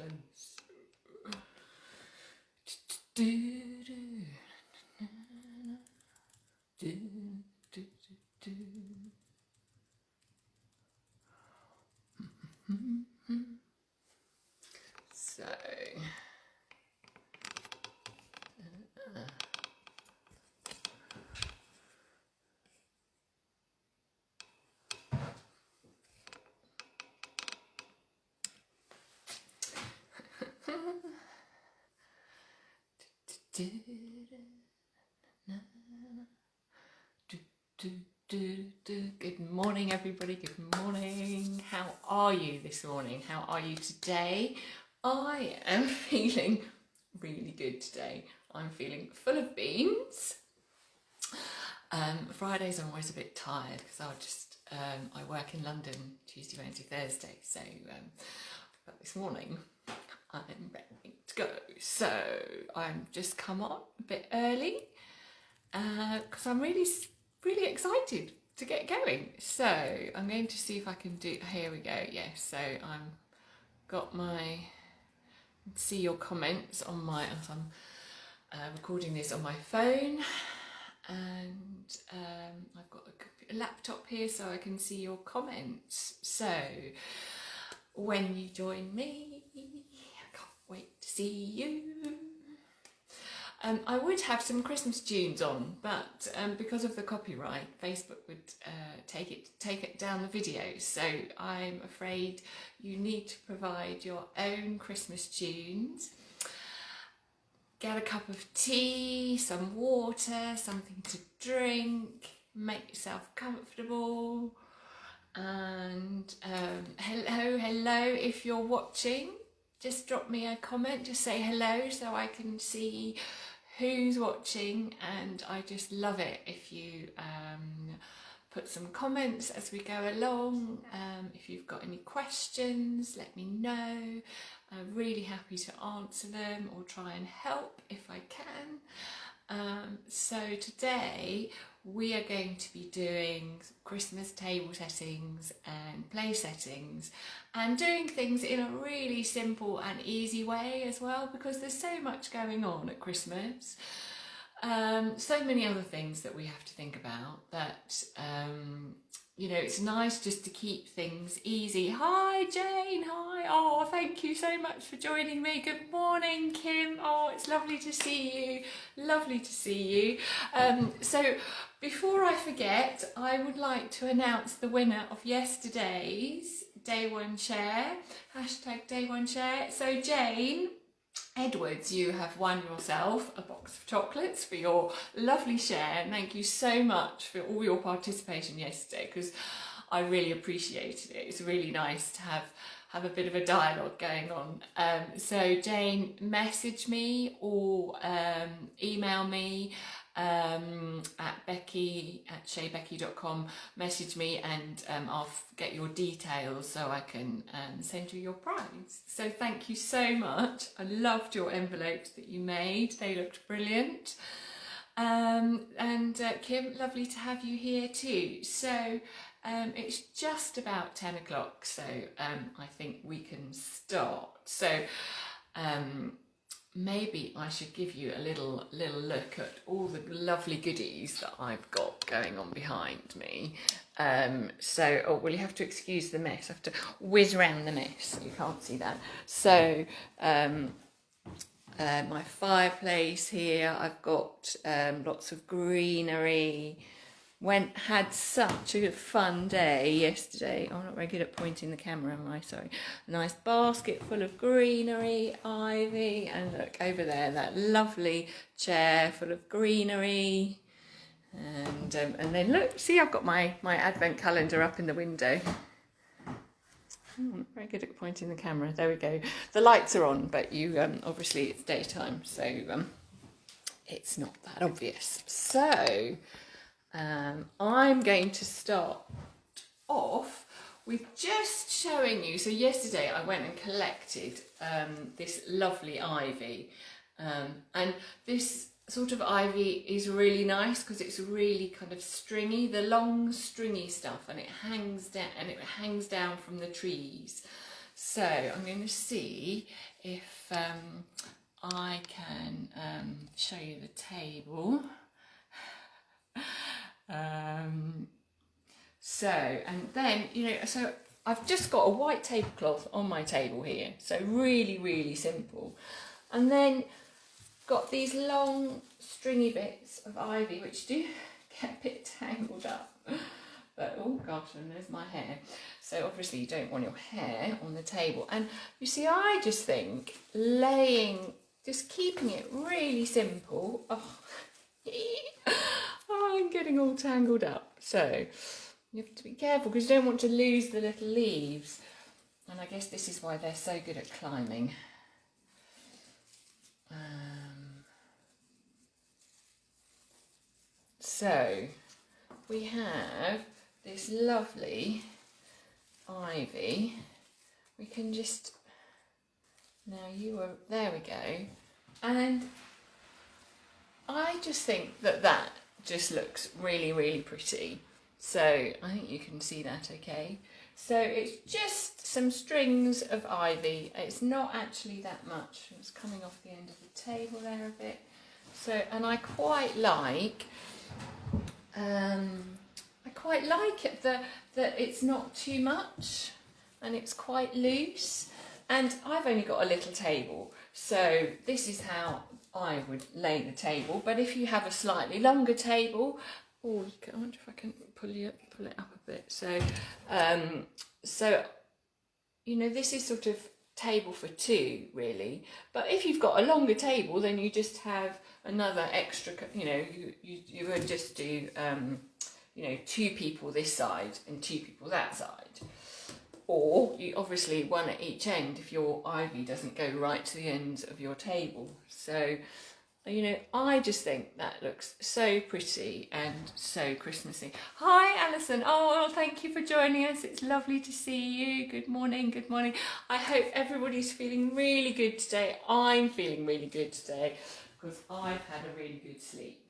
close. So good morning, everybody. Good morning. How are you this morning? How are you today? I am feeling really good today. I'm feeling full of beans. Fridays I'm always a bit tired because I work in London Tuesday, Wednesday, Thursday. So but this morning I'm ready to go. So I'm just come on a bit early because I'm really excited to get going. So I'm going to see if I can do. Here we go. Yes. So I'm got my. See your comments on my. As I'm recording this on my phone, and I've got a laptop here so I can see your comments. So when you join me, I can't wait to see you. I would have some Christmas tunes on, but because of the copyright, Facebook would take it down the video. So I'm afraid you need to provide your own Christmas tunes. Get a cup of tea, some water, something to drink, make yourself comfortable. And hello, if you're watching, just drop me a comment, just say hello so I can see who's watching. And I just love it if you put some comments as we go along. If you've got any questions, let me know. I'm really happy to answer them or try and help if I can. So today we are going to be doing Christmas table settings and play settings, and doing things in a really simple and easy way as well, because there's so much going on at Christmas. So many other things that we have to think about that you know, it's nice just to keep things easy. Hi Jane, hi. Oh, thank you so much for joining me. Good morning, Kim. Oh, it's lovely to see you. Lovely to see you. So before I forget, I would like to announce the winner of yesterday's Day One Share. Hashtag Day One Share. So Jane Edwards, you have won yourself a box of chocolates for your lovely share. And thank you so much for all your participation yesterday, because I really appreciated it. It's really nice to have a bit of a dialogue going on. So Jane, message me or email me at becky@shaybecky.com. Message me and I'll get your details so I can send you your prize. So thank you so much. I loved your envelopes that you made. They looked brilliant. And Kim, lovely to have you here too. So it's just about 10 o'clock, so I think we can start. So maybe I should give you a little look at all the lovely goodies that I've got going on behind me. So well, you have to excuse the mess. I have to whiz around the mess. You can't see that. So my fireplace here. I've got lots of greenery. Had such a fun day yesterday. I'm not very good at pointing the camera, am I? Sorry. A nice basket full of greenery, ivy, and look over there, that lovely chair full of greenery. And then look, see, I've got my advent calendar up in the window. I'm not very good at pointing the camera. There we go. The lights are on, but you obviously it's daytime, so it's not that obvious. So I'm going to start off with just showing you. So yesterday I went and collected this lovely ivy, and this sort of ivy is really nice because it's really kind of stringy, the long stringy stuff, and it hangs down from the trees. So I'm going to see if I can show you the table. So, and then, you know, so I've just got a white tablecloth on my table here. So really, really simple. And then got these long stringy bits of ivy, which do get a bit tangled up. But, oh gosh, and there's my hair. So obviously you don't want your hair on the table. And you see, I just think just keeping it really simple. Oh, I'm getting all tangled up. So you have to be careful because you don't want to lose the little leaves. And I guess this is why they're so good at climbing. So we have this lovely ivy. We can just, there we go. And I just think that just looks really, really pretty. So I think you can see that okay. So it's just some strings of ivy. It's not actually that much. It's coming off the end of the table there a bit. So, and I quite like it that it's not too much and it's quite loose. And I've only got a little table, so this is how I would lay the table. But if you have a slightly longer table, I wonder if I can pull it up a bit. So, you know, this is sort of table for two, really. But if you've got a longer table, then you just have another extra. You know, you would just do, you know, 2 people this side and 2 people that side. Or you obviously one at each end if your ivy doesn't go right to the ends of your table. So, you know, I just think that looks so pretty and so Christmassy. Hi, Alison. Oh, thank you for joining us. It's lovely to see you. Good morning. Good morning. I hope everybody's feeling really good today. I'm feeling really good today because I've had a really good sleep.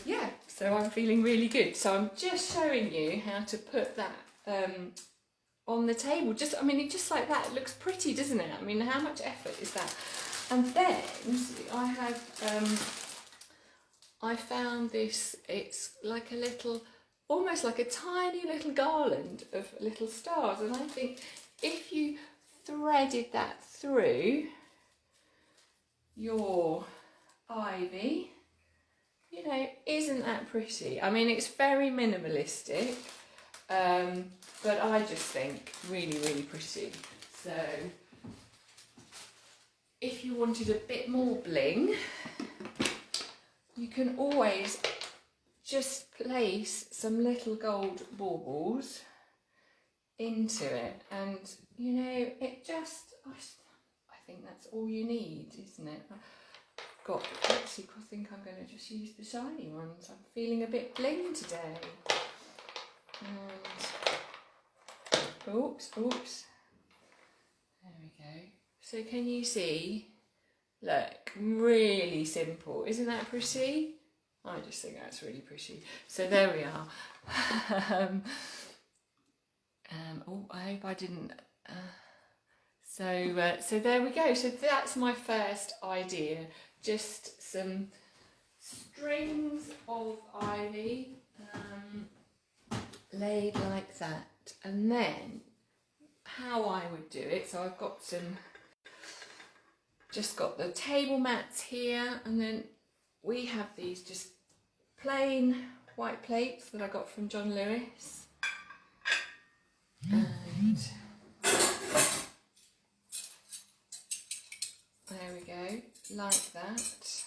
Yeah, so I'm feeling really good. So I'm just showing you how to put that on the table. Just like that. It looks pretty, doesn't it? I mean, how much effort is that? And then see, I have I found this. It's like a little, almost like a tiny little garland of little stars. And I think if you threaded that through your ivy, you know, isn't that pretty? I mean, it's very minimalistic, but I just think really, really pretty. So if you wanted a bit more bling, you can always just place some little gold baubles into it, and you know, it just, I think that's all you need, isn't it? Actually, I think I'm going to just use the shiny ones. I'm feeling a bit bling today. And oops. There we go. So can you see? Look, really simple. Isn't that pretty? I just think that's really pretty. So there we are. I hope I didn't. So there we go. So that's my first idea. Just some strings of ivy laid like that. And then how I would do it, so I've got just got the table mats here, and then we have these just plain white plates that I got from John Lewis. And there we go, like that.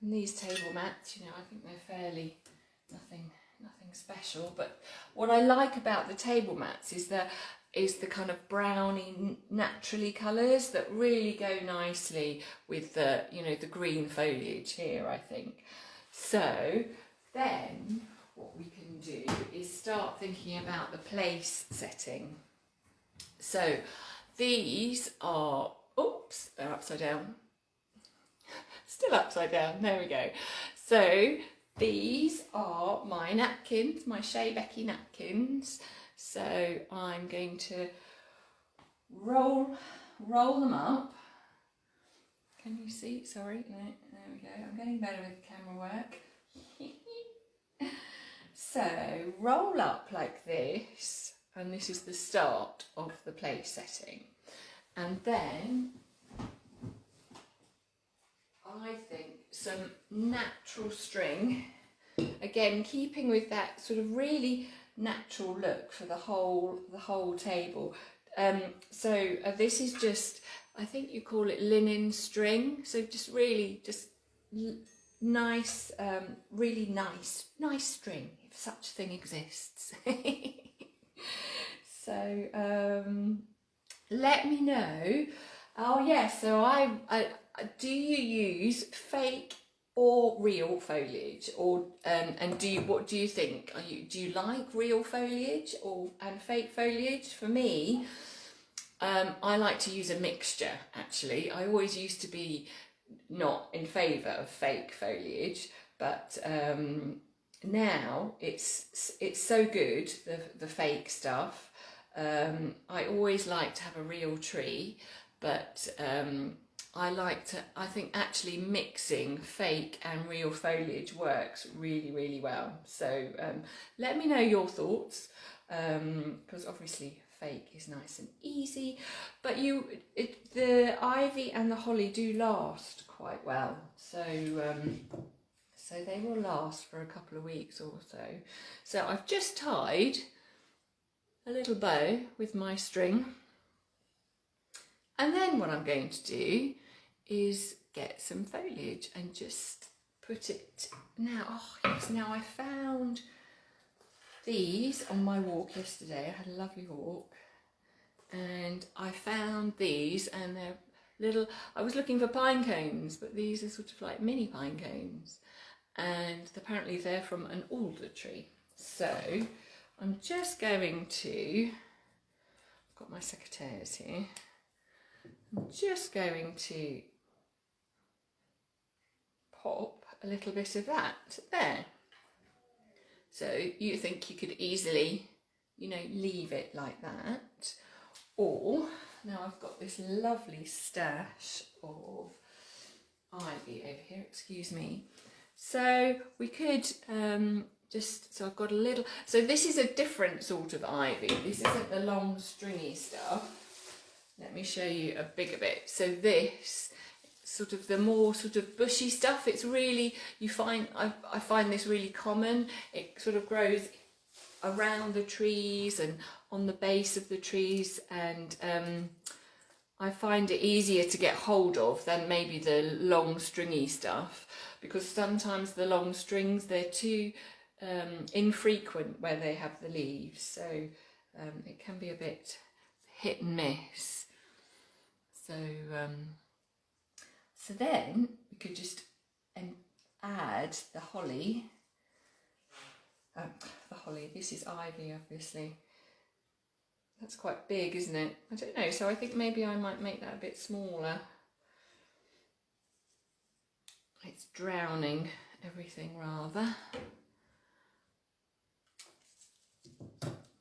And these table mats, you know, I think they're fairly nothing special. But what I like about the table mats is the kind of browny, naturally colours that really go nicely with the, you know, the green foliage here, I think. So then what we can do is start thinking about the place setting. So these are, oops, they're upside down. Still upside down, there we go. So these are my napkins, my Shea Becky napkins. So I'm going to roll them up. Can you see? Sorry, no, there we go. I'm getting better with camera work. So roll up like this, and this is the start of the place setting. And then I think some natural string, again keeping with that sort of really natural look for the whole table. This is just, I think you call it linen string, so just really just nice, really nice string, if such a thing exists. So let me know. Oh yes, so I do you use fake or real foliage, or and what do you think? Do you like real foliage and fake foliage? For me, I like to use a mixture. Actually, I always used to be not in favour of fake foliage, but now it's so good, the fake stuff. I always like to have a real tree, but I think actually mixing fake and real foliage works really well. So let me know your thoughts, because obviously fake is nice and easy, but the ivy and the holly do last quite well. So they will last for a couple of weeks or so. So I've just tied a little bow with my string, and then what I'm going to do is get some foliage and just put it now. Oh yes, now I found these on my walk yesterday. I had a lovely walk and I found these, and they're little, I was looking for pine cones, but these are sort of like mini pine cones, and apparently they're from an alder tree. So I'm just going to, I've got my secateurs here, I'm just going to pop a little bit of that there. So you think you could easily, leave it like that, or now I've got this lovely stash of ivy over here, excuse me. So we could so I've got a little, so this is a different sort of ivy. This isn't the long stringy stuff. Let me show you a bigger bit. So this, sort of the more sort of bushy stuff, it's really, I find this really common. It sort of grows around the trees and on the base of the trees, and I find it easier to get hold of than maybe the long stringy stuff, because sometimes the long strings, they're too infrequent where they have the leaves, so it can be a bit hit and miss. So then we could just add the holly. This is ivy, obviously. That's quite big, isn't it? I don't know, so I think maybe I might make that a bit smaller. It's drowning everything rather.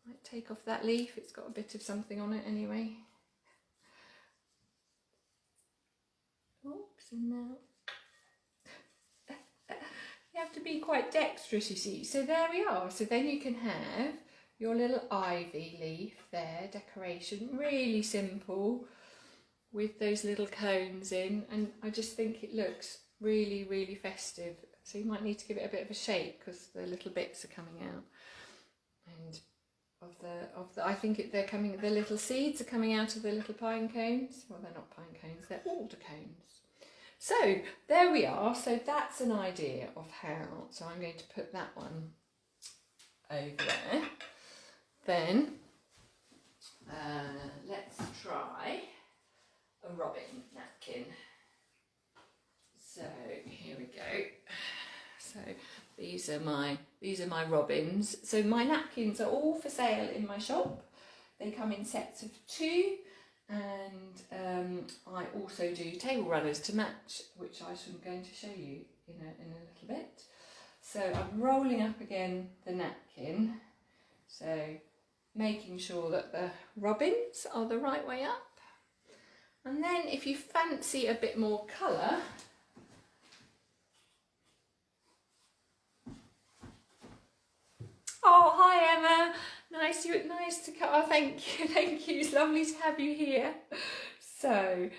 Might take off that leaf, it's got a bit of something on it anyway. Oops, and now you have to be quite dexterous, you see. So there we are. So then you can have your little ivy leaf there, decoration, really simple, with those little cones in, and I just think it looks really festive. So you might need to give it a bit of a shake because the little bits are coming out, and I think they're coming. The little seeds are coming out of the little pine cones. Well, they're not pine cones; they're alder cones. So there we are. So that's an idea of how. So I'm going to put that one over there. Then let's try a robin napkin. So here we go. So these are my robins. So my napkins are all for sale in my shop. They come in sets of 2, and I also do table runners to match, which I'm going to show you in a little bit. So I'm rolling up again the napkin. So making sure that the robins are the right way up. And then if you fancy a bit more colour, oh, hi Emma, nice to come. Oh, thank you, it's lovely to have you here. So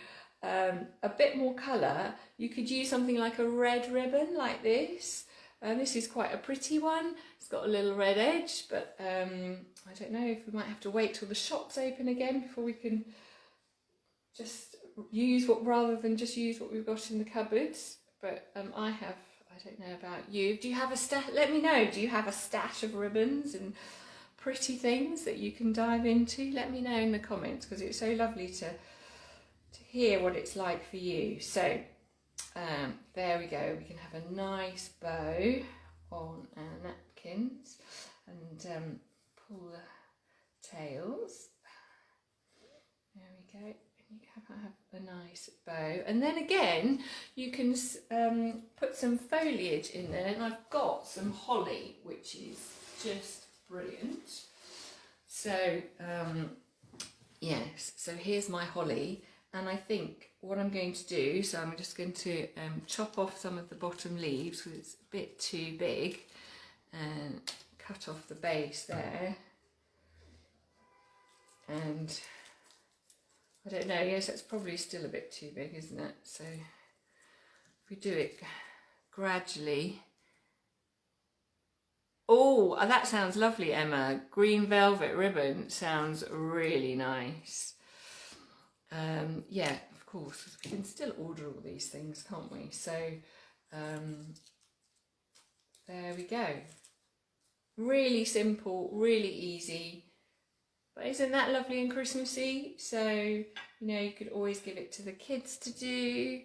a bit more colour, you could use something like a red ribbon like this. This is quite a pretty one. It's got a little red edge, but I don't know if we might have to wait till the shop's open again before we can just use rather than just use what we've got in the cupboards. But I don't know about you. Do you have a stash? Let me know. Do you have a stash of ribbons and pretty things that you can dive into? Let me know in the comments, because it's so lovely to hear what it's like for you. So there we go. We can have a nice bow on our napkins and pull the tails. There we go. You have a nice bow, and then again you can put some foliage in there, and I've got some holly, which is just brilliant. So yes, so here's my holly, and I think what I'm going to do, so I'm just going to chop off some of the bottom leaves because it's a bit too big, and cut off the base there, and I don't know, yes, that's probably still a bit too big, isn't it? So if we do it gradually. Oh, that sounds lovely, Emma. Green velvet ribbon sounds really nice. Yeah, of course, we can still order all these things, can't we? So there we go. Really simple, really easy. But isn't that lovely and Christmassy? So, you know, you could always give it to the kids to do.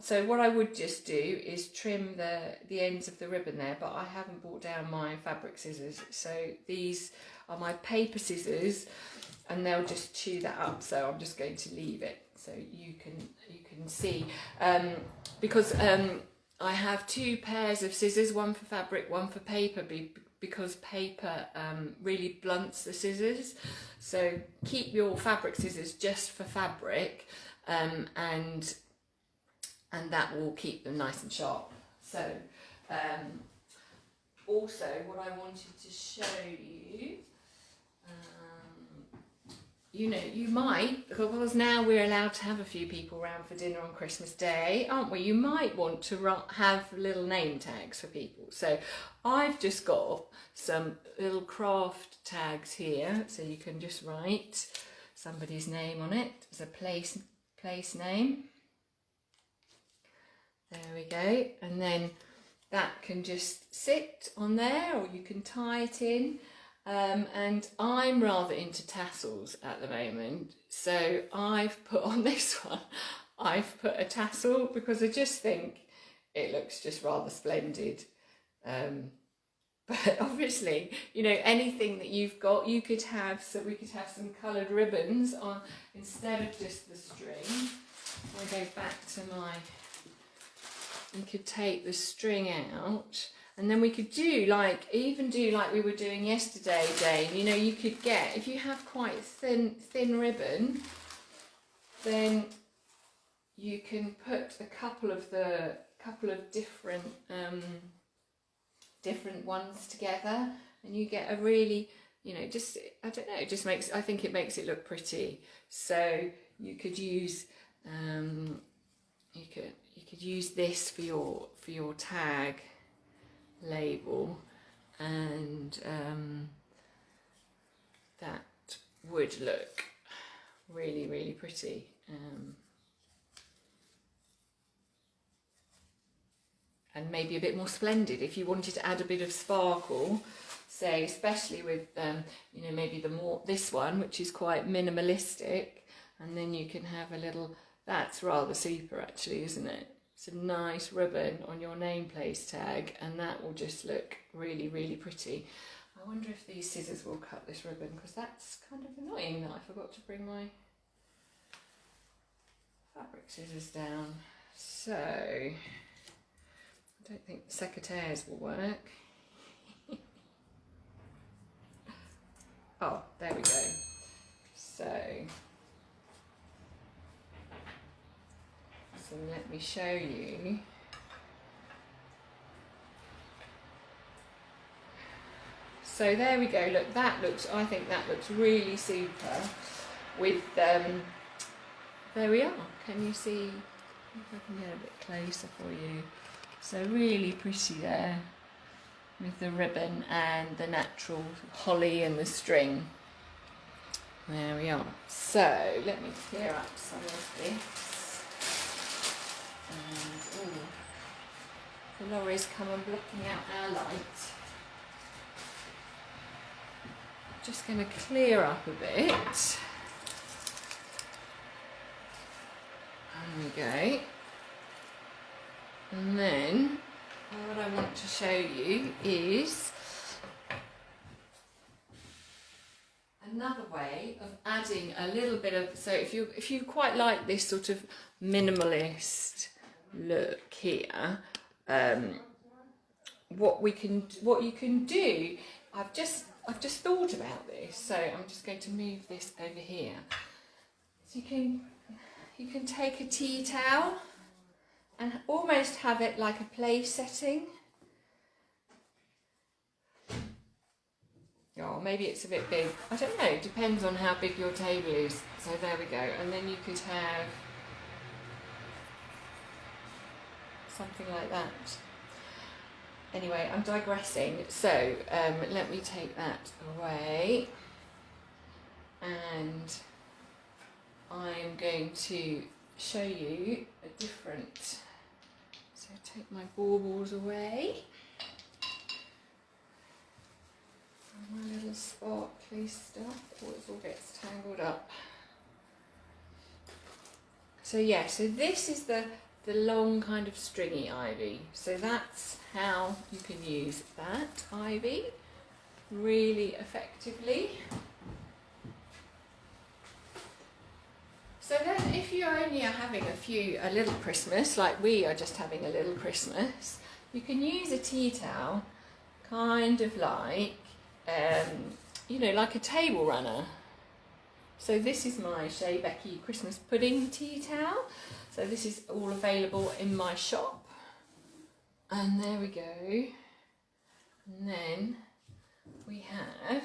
So what I would just do is trim the ends of the ribbon there, but I haven't brought down my fabric scissors. So these are my paper scissors, and they'll just chew that up. So I'm just going to leave it so you can see. Because I have two pairs of scissors, one for fabric, one for paper, because paper really blunts the scissors. So keep your fabric scissors just for fabric, and that will keep them nice and sharp. So also what I wanted to show you, you know, you might, because now we're allowed to have a few people around for dinner on Christmas Day, aren't we? You might want to have little name tags for people. So I've just got some little craft tags here, so you can just write somebody's name on it as a place name. There we go, and then that can just sit on there, or you can tie it in. And I'm rather into tassels at the moment, so I've put on this one, I've put a tassel because I just think it looks just rather splendid. But obviously, you know, anything that you've got, you could have, so we could have some coloured ribbons on instead of just the string. I go back to we could take the string out. And then we could do like we were doing yesterday, Jane. You know, you could get, if you have quite thin ribbon, then you can put a couple of different ones together, and you get a really, you know, just, I don't know, it just makes, I think it makes it look pretty. So you could use you could use this for your tag label, and that would look really, really pretty. And maybe a bit more splendid if you wanted to add a bit of sparkle, say, especially with you know, maybe this one, which is quite minimalistic, and then you can have a little, that's rather super actually, isn't it? It's a nice ribbon on your nameplate tag, and that will just look really, really pretty. I wonder if these scissors will cut this ribbon, because that's kind of annoying that I forgot to bring my fabric scissors down. So I don't think the secateurs will work. Oh, there we go. So let me show you. So there we go. Look, I think that looks really super with, there we are. Can you see? If I can get a bit closer for you. So really pretty there with the ribbon and the natural holly and the string. There we are. So let me clear up some of this. And the lorry's come and blocking out our light. Just going to clear up a bit. There we go. And then what I want to show you is another way of adding a little bit of, so if you quite like this sort of minimalist look here, what you can do, I've just thought about this, so I'm just going to move this over here. So you can take a tea towel and almost have it like a place setting. Oh, maybe it's a bit big. I don't know, it depends on how big your table is. So there we go. And then you could have something like that. Anyway, I'm digressing. So let me take that away. And I'm going to show you a different, so take my baubles away. And my little sparkly stuff, oh, it all gets tangled up. So yeah, so this is the long kind of stringy ivy. So that's how you can use that ivy really effectively. So then if you only are having a little Christmas, like we are just having a little Christmas, you can use a tea towel kind of like, you know, like a table runner. So this is my Shea Becky Christmas Pudding tea towel. So this is all available in my shop. And there we go. And then we have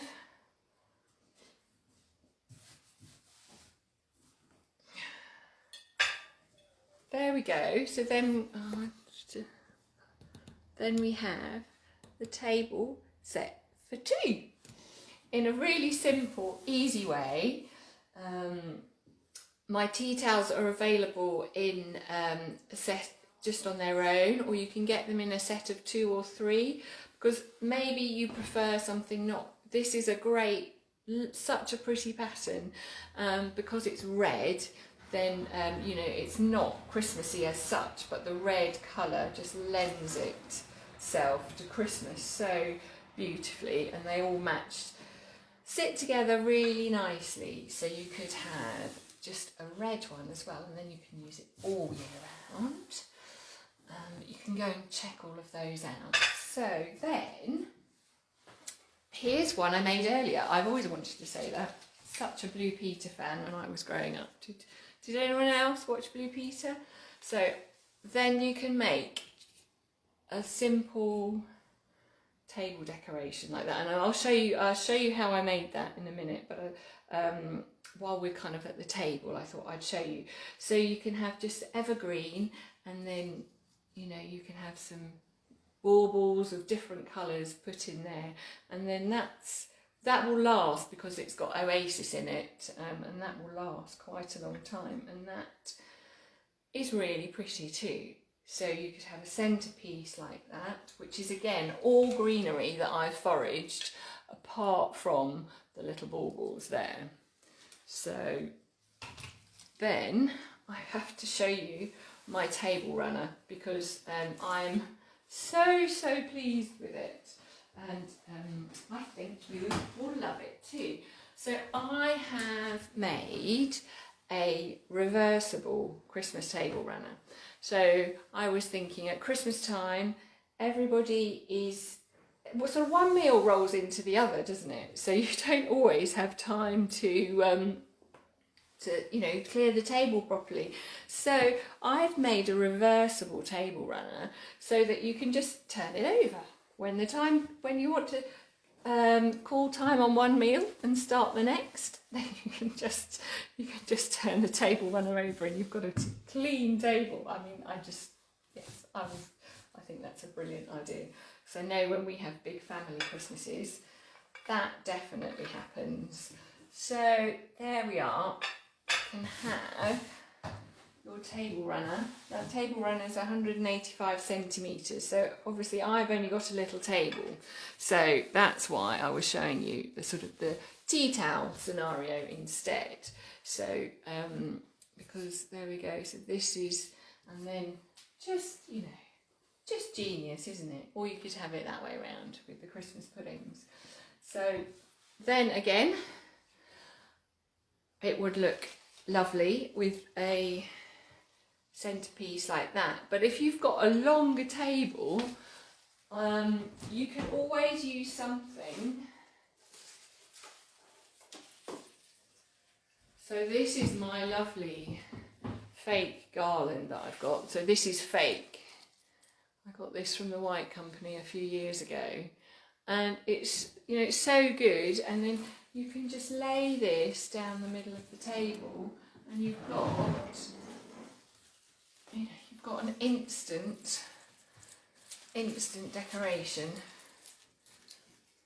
there we go. So then we have the table set for two in a really simple, easy way. My tea towels are available in a set just on their own, or you can get them in a set of 2 or 3, because maybe you prefer something not. This is a great, such a pretty pattern, because it's red. Then you know, it's not Christmassy as such, but the red colour just lends itself to Christmas so beautifully, and they all matched, sit together really nicely. So you could have just a red one as well, and then you can use it all year round. You can go and check all of those out. So then, here's one I made earlier. I've always wanted to say that. Such a Blue Peter fan when I was growing up. Did anyone else watch Blue Peter? So then you can make a simple table decoration like that, and I'll show you how I made that in a minute. But while we're kind of at the table, I thought I'd show you. So you can have just evergreen, and then you know, you can have some baubles of different colours put in there, and then that will last because it's got oasis in it, and that will last quite a long time, and that is really pretty too. So you could have a centrepiece like that, which is again all greenery that I've foraged apart from the little baubles there. So then I have to show you my table runner, because I'm so pleased with it, and I think you will love it too. So I have made a reversible Christmas table runner. So I was thinking at Christmas time, everybody is sort of one meal rolls into the other, doesn't it? So you don't always have time to clear the table properly. So I've made a reversible table runner so that you can just turn it over when you want to call time on one meal and start the next. Then you can just turn the table runner over and you've got a clean table. I mean, I think that's a brilliant idea. So I know when we have big family Christmases, that definitely happens. So there we are. You can have your table runner. Now, table runner is 185 centimetres, so obviously I've only got a little table, so that's why I was showing you the sort of the tea towel scenario instead. So because there we go, so this is, and then just genius, isn't it? Or you could have it that way around with the Christmas puddings. So then again, it would look lovely with a centerpiece like that. But if you've got a longer table, you can always use something. So this is my lovely fake garland that I've got. So this is fake. I got this from the White Company a few years ago, and it's so good. And then you can just lay this down the middle of the table, and you've got an instant decoration.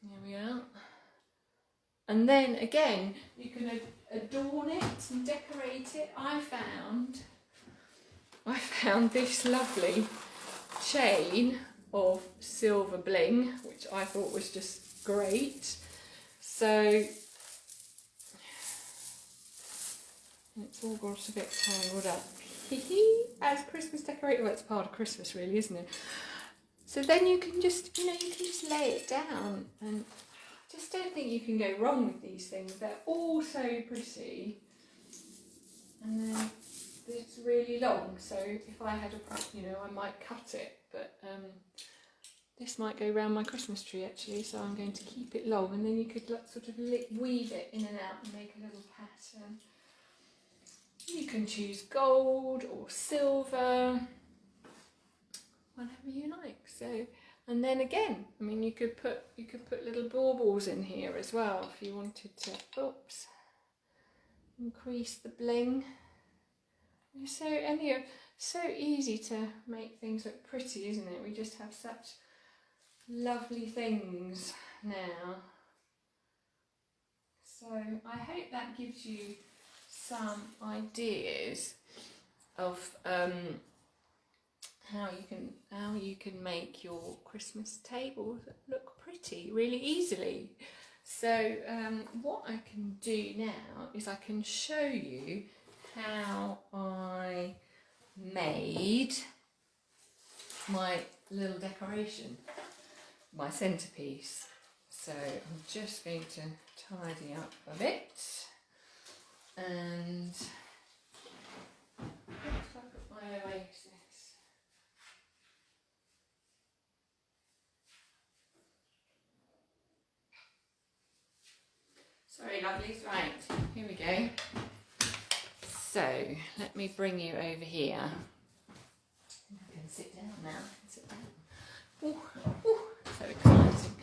There we are. And then again, you can adorn it and decorate it. I found this lovely chain of silver bling, which I thought was just great. So it's all got a bit tangled up. As Christmas decorator, well, it's part of Christmas really, isn't it? So then you can just lay it down, and I just don't think you can go wrong with these things. They're all so pretty, and then it's really long, so if I had I might cut it, but this might go round my Christmas tree actually, so I'm going to keep it long, and then you could sort of weave it in and out and make a little pattern. You can choose gold or silver, whatever you like. So, and then again, I mean, you could put little baubles in here as well if you wanted to. Oops, increase the bling. So easy to make things look pretty, isn't it? We just have such lovely things now. So I hope that gives you some ideas of how you can make your Christmas table look pretty really easily. So what I can do now is I can show you how I made my little decoration, my centerpiece. So I'm just going to tidy up a bit, and let's look at my oasis. Sorry lovelies, right, here we go. So let me bring you over here. I can sit down now. Sit down. Ooh, so exciting.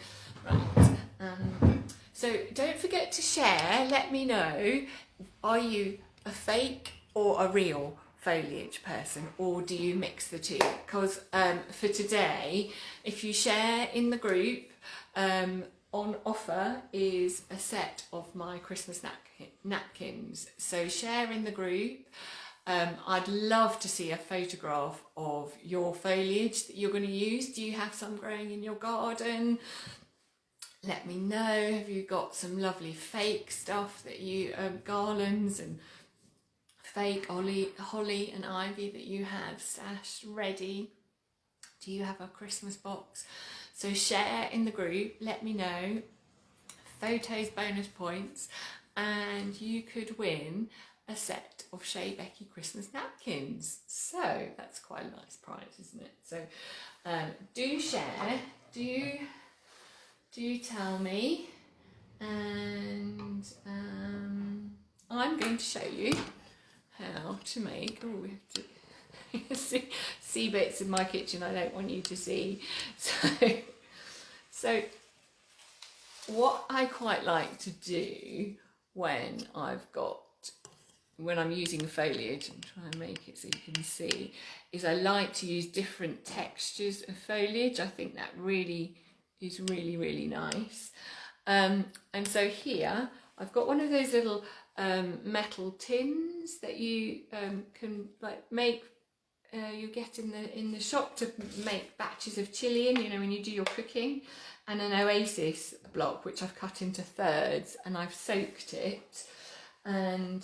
Right. So don't forget to share. Let me know. Are you a fake or a real foliage person, or do you mix the two? Because for today, if you share in the group, on offer is a set of my Christmas napkins. So share in the group. I'd love to see a photograph of your foliage that you're going to use. Do you have some growing in your garden? Let me know. Have you got some lovely fake stuff that you, garlands and fake holly and ivy that you have stashed ready? Do you have a Christmas box? So share in the group, let me know, photos, bonus points, and you could win a set of Shea Becky Christmas napkins. So that's quite a nice prize, isn't it? So do share, do do tell me, and I'm going to show you how to make, oh, we have to see bits in my kitchen I don't want you to see. So what I quite like to do when I'm using foliage, and try and make it so you can see, is I like to use different textures of foliage. I think that really is really nice. And so here I've got one of those little metal tins that you can like make. You get in the shop to make batches of chili in, you know, when you do your cooking, and an oasis block which I've cut into thirds and I've soaked it, and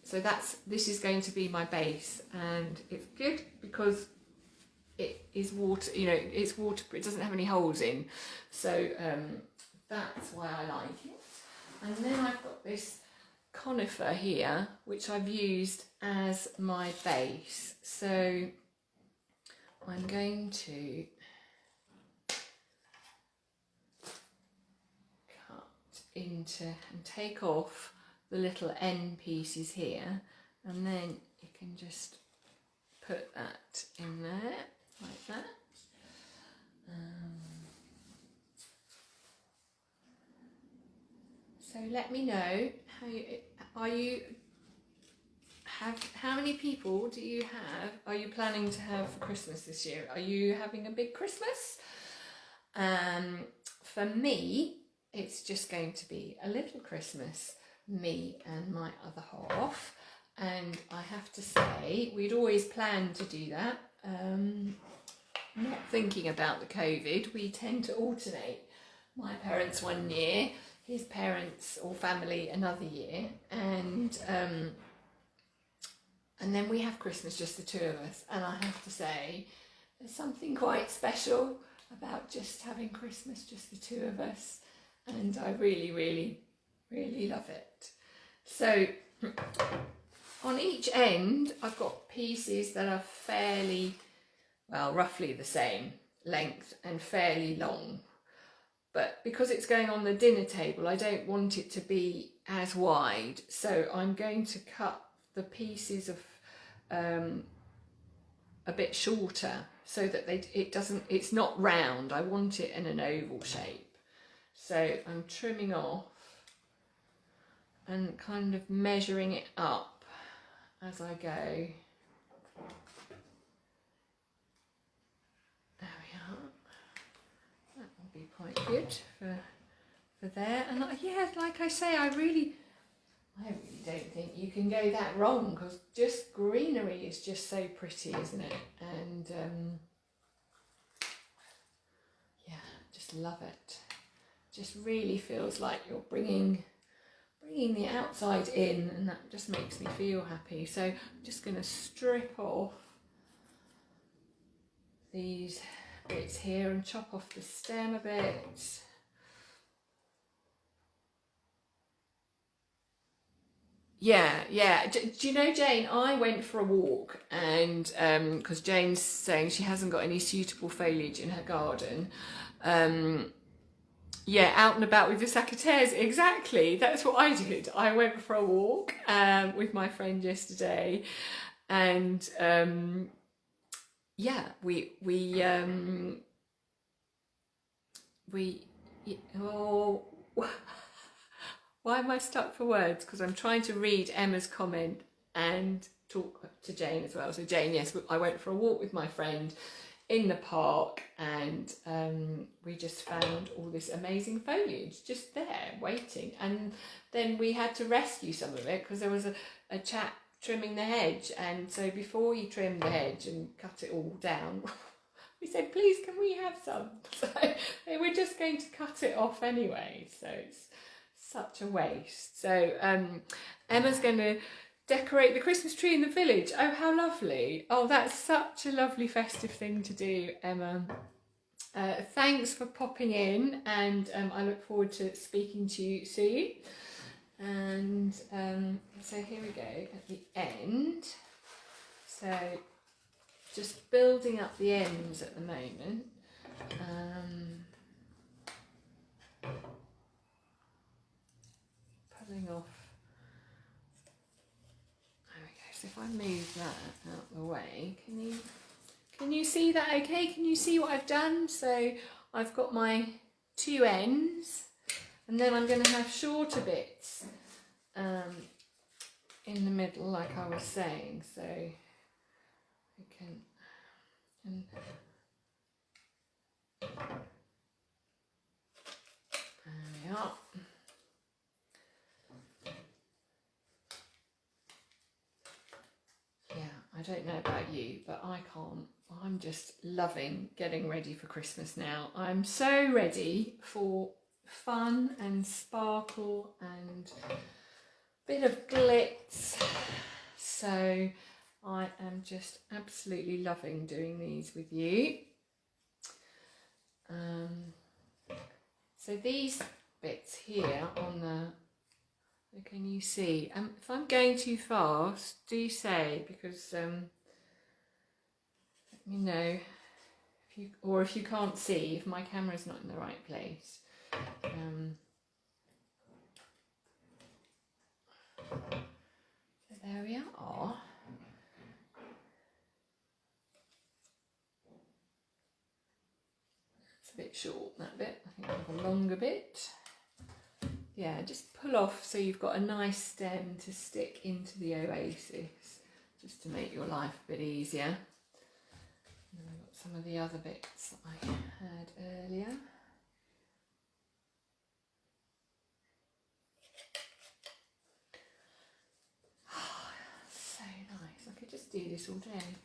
so this is going to be my base, and it's good because it is water, you know, it's waterproof, it doesn't have any holes in, so that's why I like it. And then I've got this conifer here which I've used as my base, so I'm going to cut into and take off the little end pieces here, and then you can just put that in there like that. So let me know how many people do you have? Are you planning to have for Christmas this year? Are you having a big Christmas? For me, it's just going to be a little Christmas, me and my other half. And I have to say, we'd always planned to do that. Not thinking about the COVID, we tend to alternate. My parents one year, his parents or family another year, and then we have Christmas, just the two of us. And I have to say, there's something quite special about just having Christmas, just the two of us, and I really love it. So on each end, I've got pieces that are fairly, well, roughly the same length and fairly long. But because it's going on the dinner table, I don't want it to be as wide. So I'm going to cut the pieces of a bit shorter so that it's not round. I want it in an oval shape. So I'm trimming off and kind of measuring it up as I go. There we are. That will be quite good for there. And yeah, like I say, I really don't think you can go that wrong, because just greenery is just so pretty, isn't it? And yeah, just love it. Just really feels like you're bringing the outside in, and that just makes me feel happy. So I'm just going to strip off these bits here and chop off the stem a bit. Yeah. Do you know, Jane, I went for a walk, and because Jane's saying she hasn't got any suitable foliage in her garden. Yeah, out and about with the secateurs, exactly. That's what I did. I went for a walk with my friend yesterday, and yeah, why am I stuck for words? Because I'm trying to read Emma's comment and talk to Jane as well. So Jane, yes, I went for a walk with my friend in the park, and we just found all this amazing foliage just there waiting, and then we had to rescue some of it because there was a chap trimming the hedge, and so before he trimmed the hedge and cut it all down, we said, please, can we have some? So they were just going to cut it off anyway, so it's such a waste. So Emma's going to decorate the Christmas tree in the village. Oh, how lovely. Oh, that's such a lovely festive thing to do, Emma. Thanks for popping in, and I look forward to speaking to you soon. And so here we go at the end. So just building up the ends at the moment. pulling off. There we go. So if I move that out the way, can you see that okay? Can you see what I've done? So I've got my two ends, and then I'm going to have shorter bits in the middle, like I was saying. So we can, and there we are. Yeah, I don't know about you, but I can't. I'm just loving getting ready for Christmas now. I'm so ready for fun and sparkle and a bit of glitz. So I am just absolutely loving doing these with you. So these bits here on the, can you see? If I'm going too fast, do say, because let me know if you can't see, if my camera's not in the right place. So there we are. It's a bit short, that bit. I think I have a longer bit. Yeah, just pull off so you've got a nice stem to stick into the oasis, just to make your life a bit easier. And then I've got some of the other bits that I had earlier. Oh, so nice. I could just do this all day.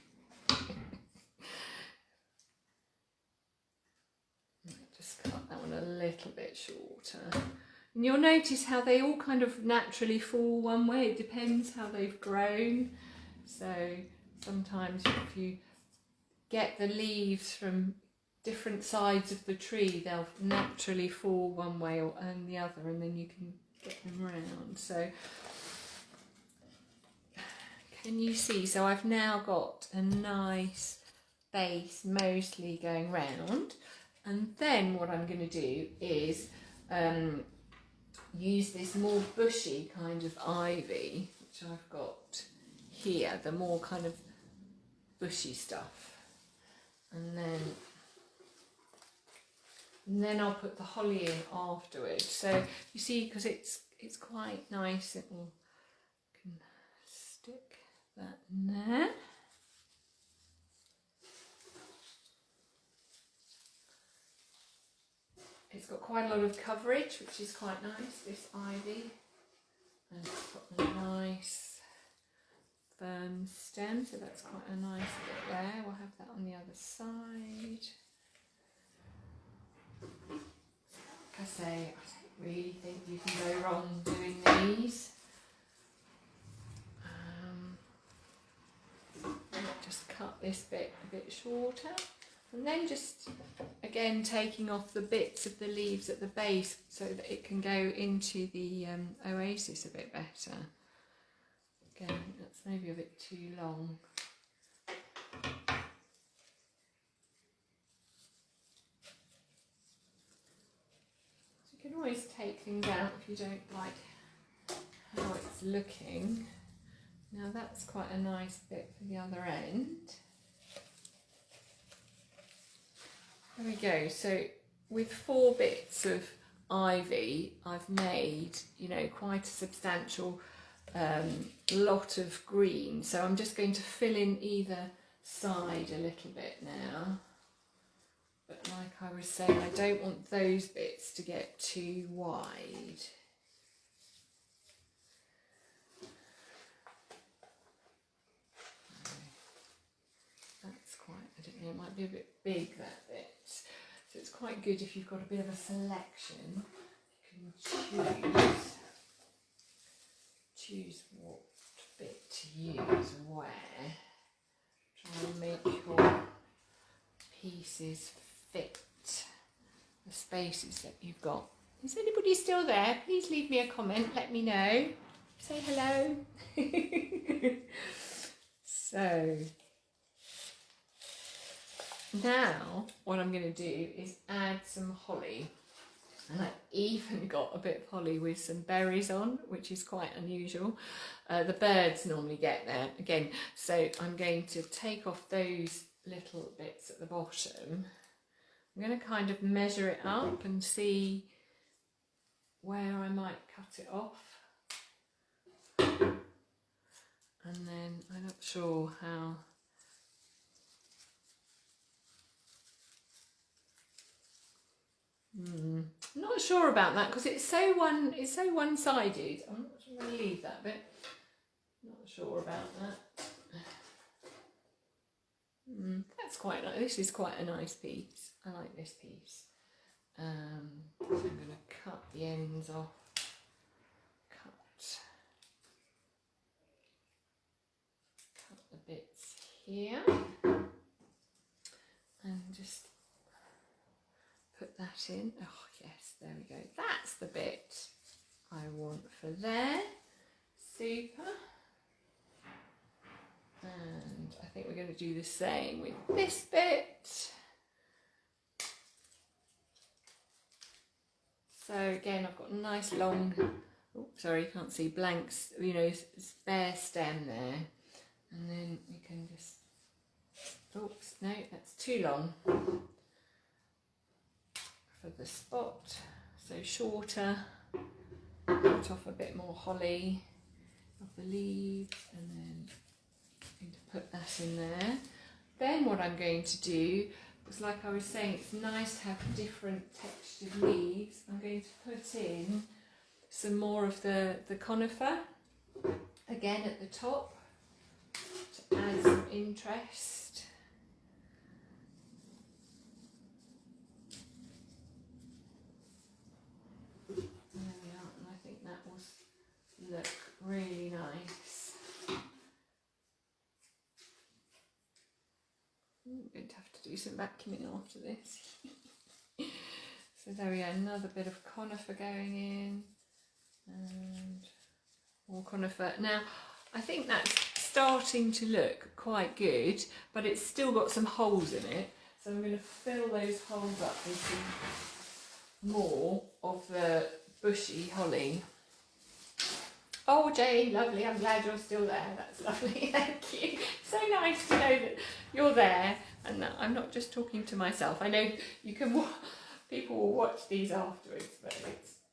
Just cut that one a little bit shorter. And you'll notice how they all kind of naturally fall one way. It depends how they've grown. So sometimes if you get the leaves from different sides of the tree, they'll naturally fall one way and the other, and then you can get them round. So can you see? So I've now got a nice base mostly going round, and then what I'm going to do is use this more bushy kind of ivy, which I've got here, the more kind of bushy stuff, and then I'll put the holly in afterwards. So you see, because it's quite nice, it will can stick that in there. It's got quite a lot of coverage, which is quite nice, this ivy. And it's got a nice firm stem, so that's quite a nice bit there. We'll have that on the other side. Like I say, I don't really think you can go wrong doing these. Just cut this bit a bit shorter. And then just, again, taking off the bits of the leaves at the base so that it can go into the oasis a bit better. Again, that's maybe a bit too long. So you can always take things out if you don't like how it's looking. Now that's quite a nice bit for the other end. There we go. So with 4 bits of ivy, I've made, you know, quite a substantial lot of green. So I'm just going to fill in either side a little bit now. But like I was saying, I don't want those bits to get too wide. That's quite, I don't know, it might be a bit big, that bit. So it's quite good if you've got a bit of a selection. You can choose what bit to use where. Try and make your pieces fit the spaces that you've got. Is anybody still there? Please leave me a comment, let me know. Say hello. So now what I'm going to do is add some holly. And even got a bit of holly with some berries on, which is quite unusual. The birds normally get there again, so I'm going to take off those little bits at the bottom. I'm going to kind of measure it up and see where I might cut it off. And then I'm not sure how. I'm not sure about that because it's so one-sided. I'm going to leave that bit. Not sure about that. That's quite nice. This is quite a nice piece. I like this piece. I'm going to cut the ends off. Cut the bits here, and just put that in. Oh yes, there we go. That's the bit I want for there. Super. And I think we're going to do the same with this bit. So again, I've got a nice long, oh sorry, you can't see, blanks, you know, spare stem there. And then we can just, oops, no, that's too long for the spot. So shorter, cut off a bit more holly of the leaves, and then I'm going to put that in there. Then what I'm going to do, was like I was saying, it's nice to have different textured leaves. I'm going to put in some more of the conifer, again at the top, to add some interest. There we are, and I think that will look really nice. I'm going to have to do some vacuuming after this. So there we are, another bit of conifer going in, and more conifer. Now, I think that's starting to look quite good, but it's still got some holes in it. So I'm going to fill those holes up with some more of the bushy holly. Oh, Jay, lovely. I'm glad you're still there. That's lovely. Thank you. So nice to know that you're there and that I'm not just talking to myself. I know you can. People will watch these afterwards, but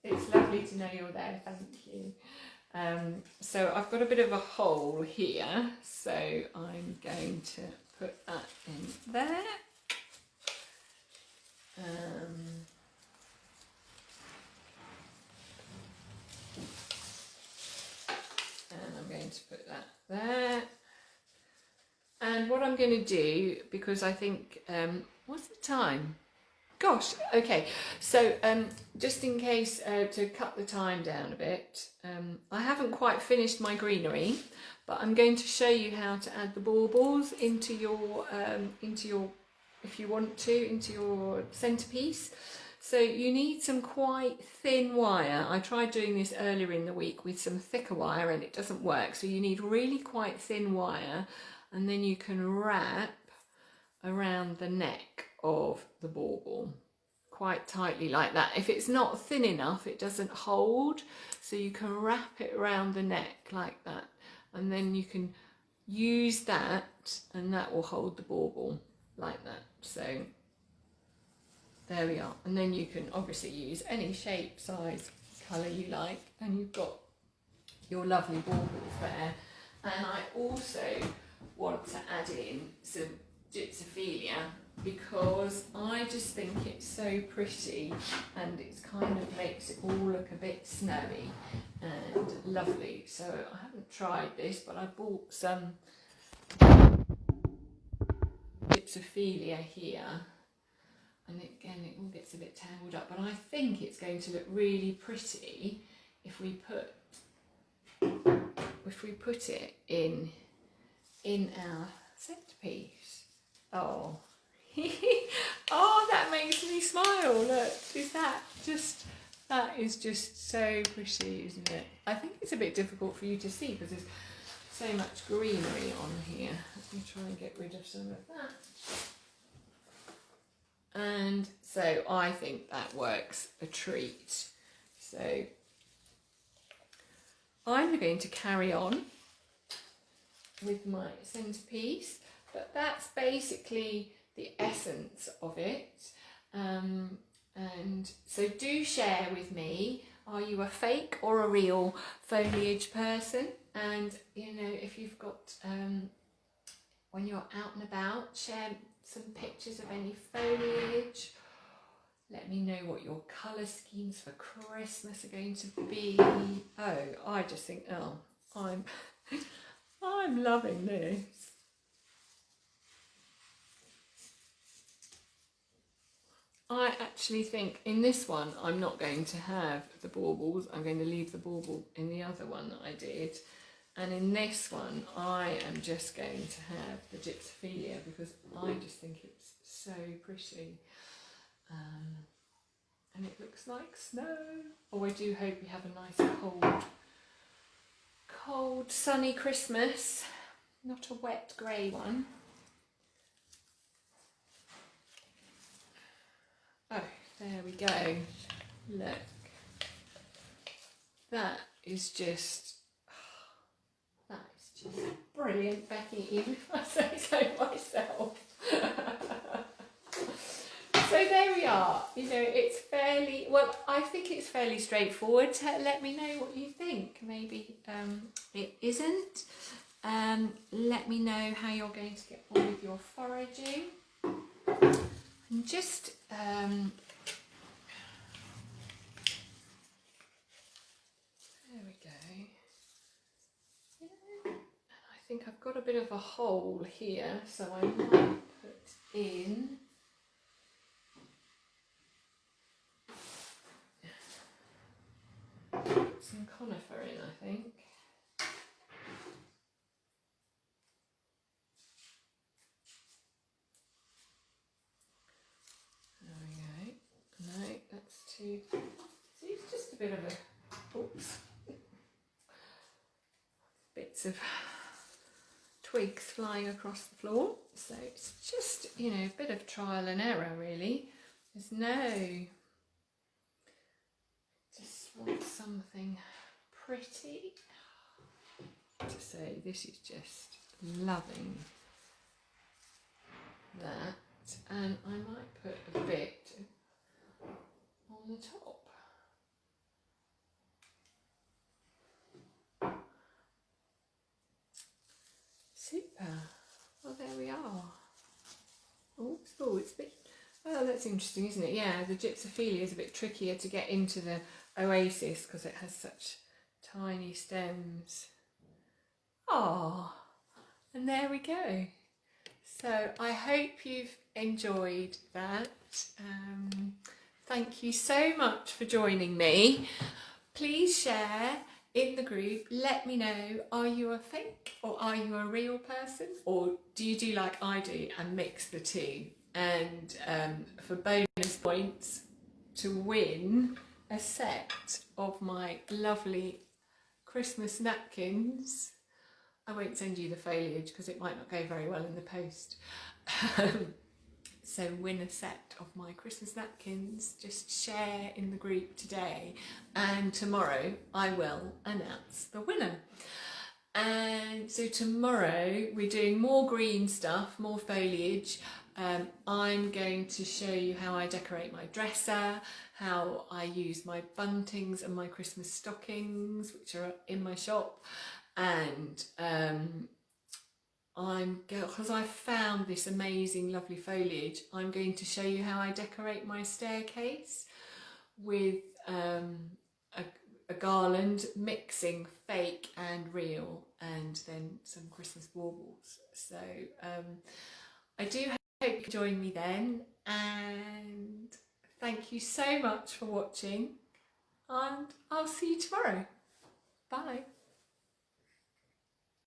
it's lovely to know you're there. Thank you. So I've got a bit of a hole here, so I'm going to put that in there. And I'm going to put that there. And what I'm going to do, because I think, what's the time? Gosh, okay, so just in case to cut the time down a bit, I haven't quite finished my greenery, but I'm going to show you how to add the baubles into your, if you want to, into your centrepiece. So you need some quite thin wire. I tried doing this earlier in the week with some thicker wire and it doesn't work. So you need really quite thin wire, and then you can wrap around the neck of the bauble quite tightly like that. If it's not thin enough, it doesn't hold, so you can wrap it around the neck like that, and then you can use that and that will hold the bauble like that. So there we are, and then you can obviously use any shape, size, colour you like, and you've got your lovely baubles there. And I also want to add in some gypsophilia, because I just think it's so pretty and it kind of makes it all look a bit snowy and lovely. So I haven't tried this, but I bought some gypsophilia here, and again it all gets a bit tangled up, but I think it's going to look really pretty if we put it in our centrepiece. Oh. Oh, that makes me smile. Look, that is just so pretty, isn't it? I think it's a bit difficult for you to see because there's so much greenery on here. Let me try and get rid of some of And so I think that works a treat. So I'm going to carry on with my centerpiece, but that's basically the essence of it. And so do share with me, are you a fake or a real foliage person? And you know, if you've got when you're out and about, share some pictures of any foliage. Let me know what your colour schemes for Christmas are going to be. Oh, I just think, oh, I'm loving this. I actually think in this one I'm not going to have the baubles. I'm going to leave the bauble in the other one that I did. And in this one I am just going to have the gypsophilia because I just think it's so pretty. And it looks like snow. Oh, I do hope we have a nice cold sunny Christmas. Not a wet grey one. Oh, there we go. Look. That is just brilliant, Becky, even if I say so myself. So there we are. You know, it's fairly, well, I think it's fairly straightforward. Let me know what you think. Maybe it isn't. Let me know how you're going to get on with your foraging. And just there we go. And I think I've got a bit of a hole here, so I might put in some conifer in, I think. There we go. No, that's too. See, it's just a bit of a. Oops. Bits of twigs flying across the floor. So it's just, you know, a bit of trial and error, really. There's no. Just want something pretty. To say this is just loving that, and I might put a bit on the top. Super. Well, there we are. Oops. Oh, it's a bit. Oh, that's interesting, isn't it? Yeah, the gypsophilia is a bit trickier to get into the oasis because it has such tiny stems. Oh, and there we go. So I hope you've enjoyed that. Thank you so much for joining me. Please share in the group. Let me know, are you a fake or are you a real person? Or do you do like I do and mix the two? And for bonus points, to win a set of my lovely Christmas napkins. I won't send you the foliage because it might not go very well in the post. So win a set of my Christmas napkins. Just share in the group today, and tomorrow I will announce the winner. And so tomorrow we're doing more green stuff, more foliage. I'm going to show you how I decorate my dresser, how I use my buntings and my Christmas stockings, which are in my shop. And because I found this amazing lovely foliage, I'm going to show you how I decorate my staircase with a garland, mixing fake and real, and then some Christmas baubles. So I do hope you can join me then, and thank you so much for watching, and I'll see you tomorrow. Bye.